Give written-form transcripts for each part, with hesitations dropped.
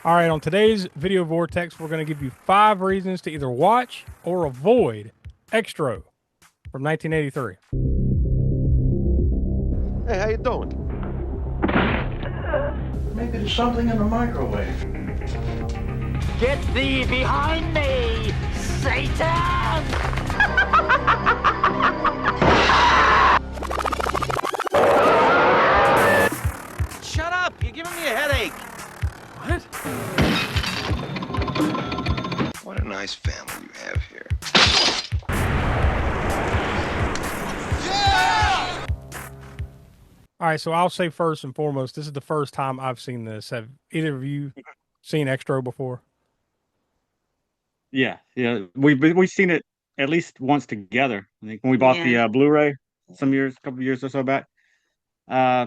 All right, on today's Video Vortex, we're going to give you 5 reasons to either watch or avoid Xtro from 1983. Hey, how you doing? Maybe there's something in the microwave. Get thee behind me, Satan! Shut up! You're giving me a headache. What? What a nice family you have here. All right, so I'll say first and foremost, this is the first time I've seen this. Have either of you seen Xtro before? Yeah. We've seen it at least once together. I think when we bought the Blu-ray a couple of years or so back. Uh,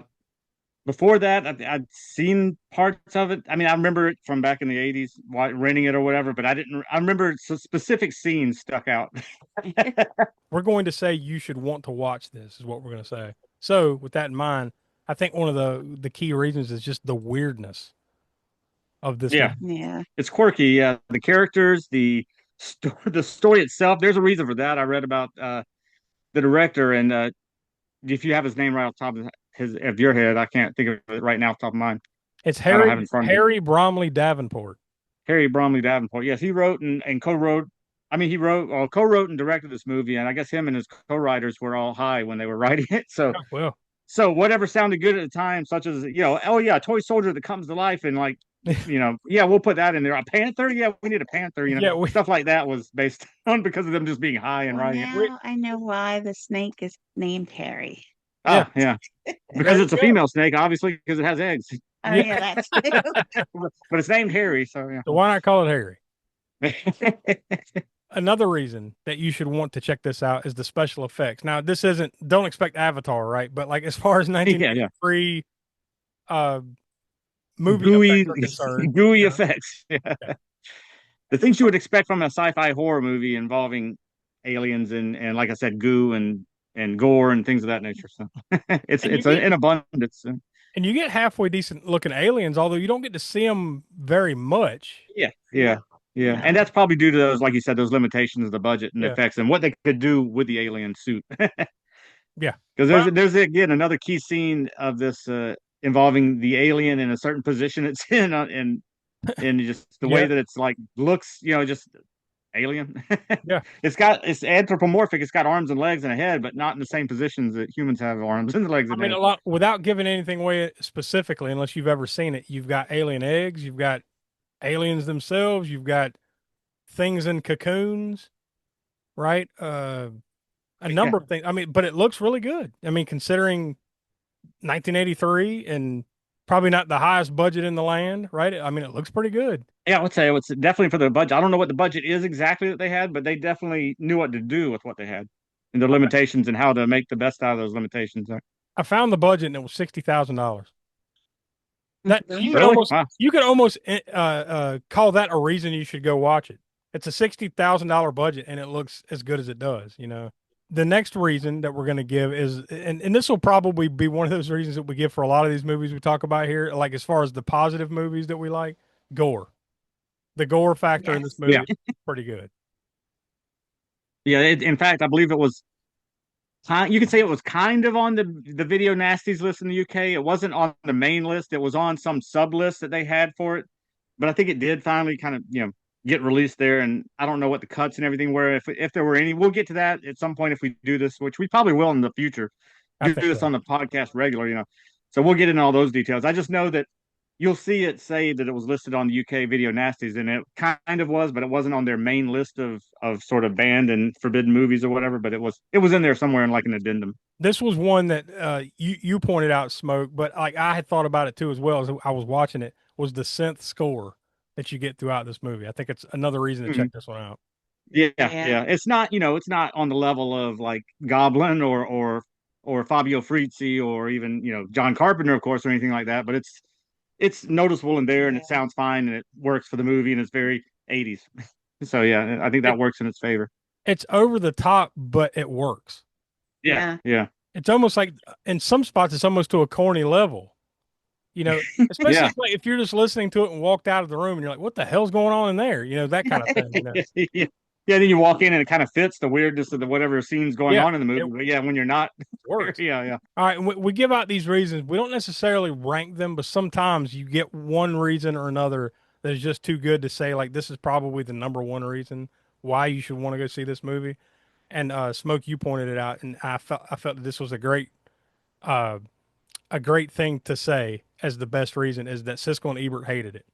Before that, I'd seen parts of it. I mean, I remember it from back in the '80s, renting it or whatever. But I didn't. I remember some specific scenes stuck out. We're going to say you should want to watch this, is what we're going to say. So, with that in mind, I think one of the key reasons is just the weirdness of this. Yeah, movie. Yeah. it's quirky. Yeah, the characters, the story itself. There's a reason for that. I read about the director, and if you have his name right off the top of your head, I can't think of it right now off the top of mine. It's I don't have it in front of me. Harry Bromley Davenport. Harry Bromley Davenport. Yes, he wrote and co-wrote. I mean, co-wrote and directed this movie, and I guess him and his co-writers were all high when they were writing it. So, Oh, well, so whatever sounded good at the time, such as oh yeah, a toy soldier that comes to life, and like, yeah, we'll put that in there. A panther, yeah, we need a panther. Yeah, stuff like that was based on because of them just being high and Well, writing it. now I know why the snake is named Harry. Ah, yeah, because it's a female snake, obviously, because it has eggs. Oh, yeah, that's true. But it's named Harry, so so why not call it Harry? yeah. Another reason that you should want to check this out is the special effects. Now, don't expect Avatar, right? But like as far as 1983 movie gooey, effects are concerned, gooey effects. Yeah. The things you would expect from a sci-fi horror movie involving aliens and like I said, goo and gore and things of that nature. So it's in abundance. and you get halfway decent looking aliens, although you don't get to see them very much. Yeah. And that's probably due to those, like you said, those limitations of the budget and effects and what they could do with the alien suit. Yeah, because there's again another key scene of this involving the alien in a certain position it's in, and just the way that it's like looks, just alien. Yeah, it's anthropomorphic. It's got arms and legs and a head, but not in the same positions that humans have arms and legs. I mean, a lot without giving anything away specifically, unless you've ever seen it. You've got alien eggs, you've got aliens themselves, you've got things in cocoons, right? A number of things. I mean, but it looks really good. I mean, considering 1983 and probably not the highest budget in the land, right? I mean, it looks pretty good. Yeah, I would say it's definitely for the budget. I don't know what the budget is exactly that they had, but they definitely knew what to do with what they had and the limitations and how to make the best out of those limitations. I found the budget and it was $60,000. That you could Really? almost Wow. call that a reason you should go watch it. It's a $60,000 budget and it looks as good as it does. The next reason that we're going to give is, and this will probably be one of those reasons that we give for a lot of these movies we talk about here, like as far as the positive movies that we like, gore. The gore factor in this movie is pretty good. Yeah, in fact, I believe it was. You could say it was kind of on the video nasties list in the UK. It wasn't on the main list. It was on some sub list that they had for it, but I think it did finally kind of get released there. And I don't know what the cuts and everything were. If there were any, we'll get to that at some point if we do this, which we probably will in the future. Do this on the podcast regular, So we'll get into all those details. I just know that you'll see it say that it was listed on the UK Video Nasties, and it kind of was, but it wasn't on their main list of sort of banned and forbidden movies or whatever. But it was in there somewhere in like an addendum. This was one that you pointed out, Smoke, but like I had thought about it too as well as I was watching it. Was the synth score that you get throughout this movie? I think it's another reason to check this one out. Yeah. It's not it's not on the level of like Goblin or Fabio Frizzi or even John Carpenter, of course, or anything like that. But it's noticeable in there and it sounds fine and it works for the movie and it's very 80s. So yeah, I think that works in its favor. It's over the top, but it works. Yeah. It's almost like in some spots it's almost to a corny level. You know, especially Yeah. if, like, if you're just listening to it and walked out of the room and you're like, what the hell's going on in there? You know, that kind of thing. You know? Yeah. Yeah, then you walk in and it kind of fits the weirdness of the whatever scene's going Yeah, on in the movie. it But yeah, when you're not, works. yeah, yeah. All right, we give out these reasons. We don't necessarily rank them, but sometimes you get one reason or another that is just too good to say, like, this is probably the number one reason why you should want to go see this movie. And Smoke, you pointed it out, and I felt that this was uh, a great thing to say as the best reason is that Siskel and Ebert hated it.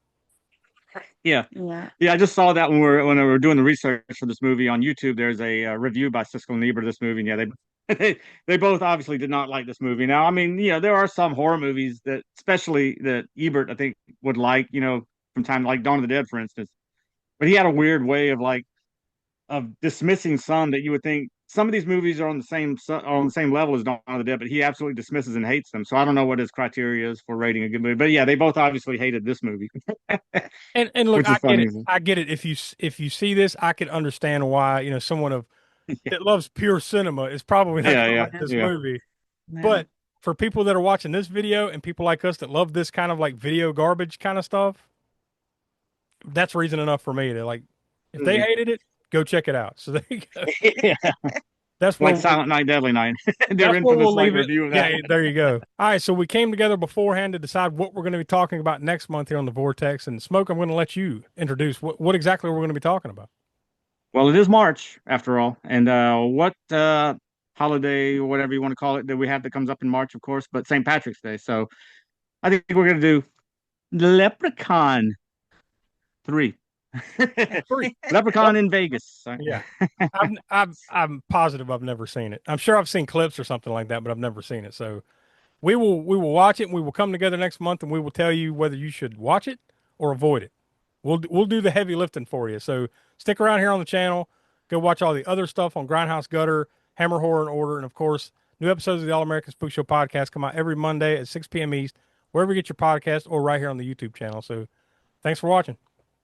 Yeah. Yeah. Yeah, I just saw that when we were doing the research for this movie on YouTube. There's a review by Siskel and Ebert of this movie, and yeah, they both obviously did not like this movie. Now, I mean, there are some horror movies that, especially that Ebert, I think, would like, from time like Dawn of the Dead, for instance. But he had a weird way of dismissing some that you would think some of these movies are on the same level as Dawn of the Dead, but he absolutely dismisses and hates them. So I don't know what his criteria is for rating a good movie. But yeah, they both obviously hated this movie, And look, which is I get funny. it. I get it. If you see this, I could understand why someone that loves pure cinema is probably not Yeah, going to yeah, like this yeah. movie. No. But for people that are watching this video and people like us that love this kind of like video garbage kind of stuff, that's reason enough for me to like. If they Mhm. hated it, go check it out. So there you go. Yeah. That's Like where Silent Night, Deadly Night. Their that's where infamous we'll leave it. review of Yeah, that. there you go. All right, so we came together beforehand to decide what we're going to be talking about next month here on the Vortex. And Smoke, I'm going to let you introduce what exactly we're going to be talking about. Well, it is March after all, and what holiday or whatever you want to call it that we have that comes up in March, of course, but St. Patrick's Day. So I think we're gonna do Leprechaun 3. Three. Leprechaun in Vegas. Yeah, I'm positive I've never seen it. I'm sure I've seen clips or something like that, but I've never seen it. So we will watch it. And we will come together next month, and we will tell you whether you should watch it or avoid it. We'll do the heavy lifting for you. So stick around here on the channel. Go watch all the other stuff on Grindhouse Gutter, Hammer Horror and Order, and of course, new episodes of the All American Spook Show podcast come out every Monday at 6 p.m. East, wherever you get your podcast, or right here on the YouTube channel. So thanks for watching.